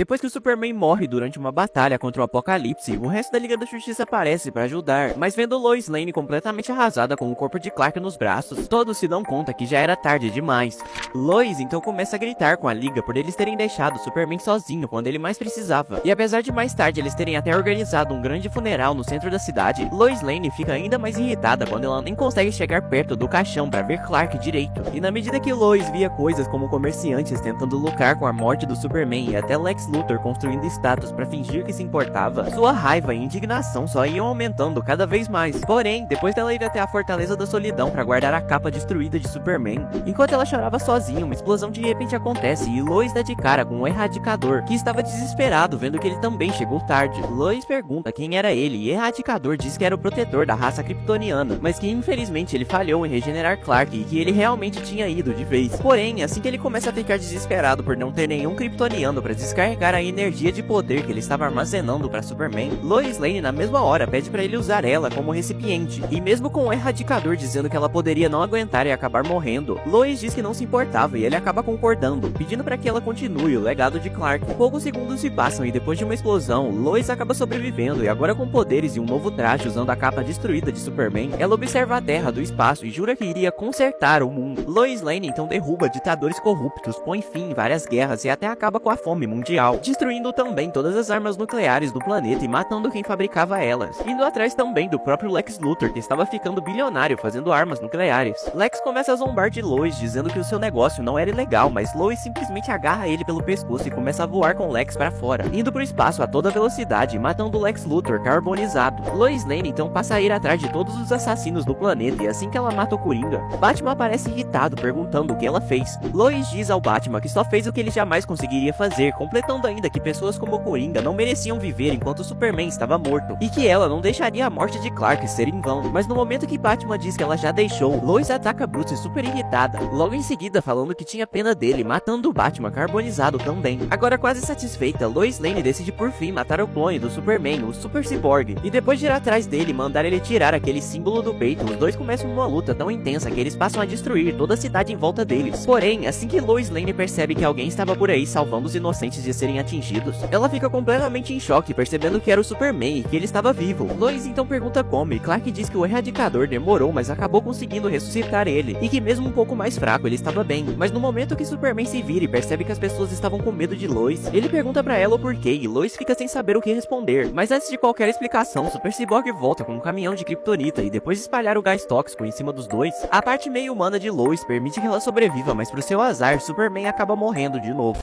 Depois que o Superman morre durante uma batalha contra o Apocalipse, o resto da Liga da Justiça aparece para ajudar, mas vendo Lois Lane completamente arrasada com o corpo de Clark nos braços, todos se dão conta que já era tarde demais. Lois então começa a gritar com a Liga por eles terem deixado o Superman sozinho quando ele mais precisava, e apesar de mais tarde eles terem até organizado um grande funeral no centro da cidade, Lois Lane fica ainda mais irritada quando ela nem consegue chegar perto do caixão para ver Clark direito. E na medida que Lois via coisas como comerciantes tentando lucrar com a morte do Superman e até Lex Luthor construindo estátuas para fingir que se importava, sua raiva e indignação só iam aumentando cada vez mais. Porém, depois dela ir até a Fortaleza da Solidão para guardar a capa destruída de Superman, enquanto ela chorava sozinha, uma explosão de repente acontece e Lois dá de cara com o Erradicador, que estava desesperado vendo que ele também chegou tarde. Lois pergunta quem era ele e Erradicador diz que era o protetor da raça kryptoniana, mas que infelizmente ele falhou em regenerar Clark e que ele realmente tinha ido de vez. Porém, assim que ele começa a ficar desesperado por não ter nenhum kryptoniano para descarregar a energia de poder que ele estava armazenando para Superman, Lois Lane na mesma hora pede para ele usar ela como recipiente. E mesmo com o Erradicador dizendo que ela poderia não aguentar e acabar morrendo, Lois diz que não se importava e ele acaba concordando, pedindo para que ela continue o legado de Clark. Poucos segundos se passam e depois de uma explosão, Lois acaba sobrevivendo e agora com poderes e um novo traje usando a capa destruída de Superman, ela observa a Terra do espaço e jura que iria consertar o mundo. Lois Lane então derruba ditadores corruptos, põe fim em várias guerras e até acaba com a fome mundial, destruindo também todas as armas nucleares do planeta e matando quem fabricava elas, indo atrás também do próprio Lex Luthor, que estava ficando bilionário fazendo armas nucleares. Lex começa a zombar de Lois, dizendo que o seu negócio não era ilegal, mas Lois simplesmente agarra ele pelo pescoço e começa a voar com Lex para fora, indo pro espaço a toda velocidade, matando Lex Luthor carbonizado. Lois Lane então passa a ir atrás de todos os assassinos do planeta e assim que ela mata o Coringa, Batman aparece irritado perguntando o que ela fez. Lois diz ao Batman que só fez o que ele jamais conseguiria fazer, completando ainda que pessoas como o Coringa não mereciam viver enquanto Superman estava morto, e que ela não deixaria a morte de Clark ser em vão. Mas no momento que Batman diz que ela já deixou, Lois ataca Bruce super irritada, logo em seguida falando que tinha pena dele, matando o Batman carbonizado também. Agora quase satisfeita, Lois Lane decide por fim matar o clone do Superman, o Super Cyborg, e depois de ir atrás dele e mandar ele tirar aquele símbolo do peito, os dois começam uma luta tão intensa que eles passam a destruir toda a cidade em volta deles. Porém, assim que Lois Lane percebe que alguém estava por aí salvando os inocentes de serem atingidos, ela fica completamente em choque, percebendo que era o Superman e que ele estava vivo. Lois então pergunta como, e Clark diz que o Erradicador demorou, mas acabou conseguindo ressuscitar ele, e que mesmo um pouco mais fraco, ele estava bem. Mas no momento que Superman se vira e percebe que as pessoas estavam com medo de Lois, ele pergunta pra ela o porquê, e Lois fica sem saber o que responder. Mas antes de qualquer explicação, Super Cyborg volta com um caminhão de kryptonita, e depois de espalhar o gás tóxico em cima dos dois, a parte meio humana de Lois permite que ela sobreviva, mas pro seu azar, Superman acaba morrendo de novo.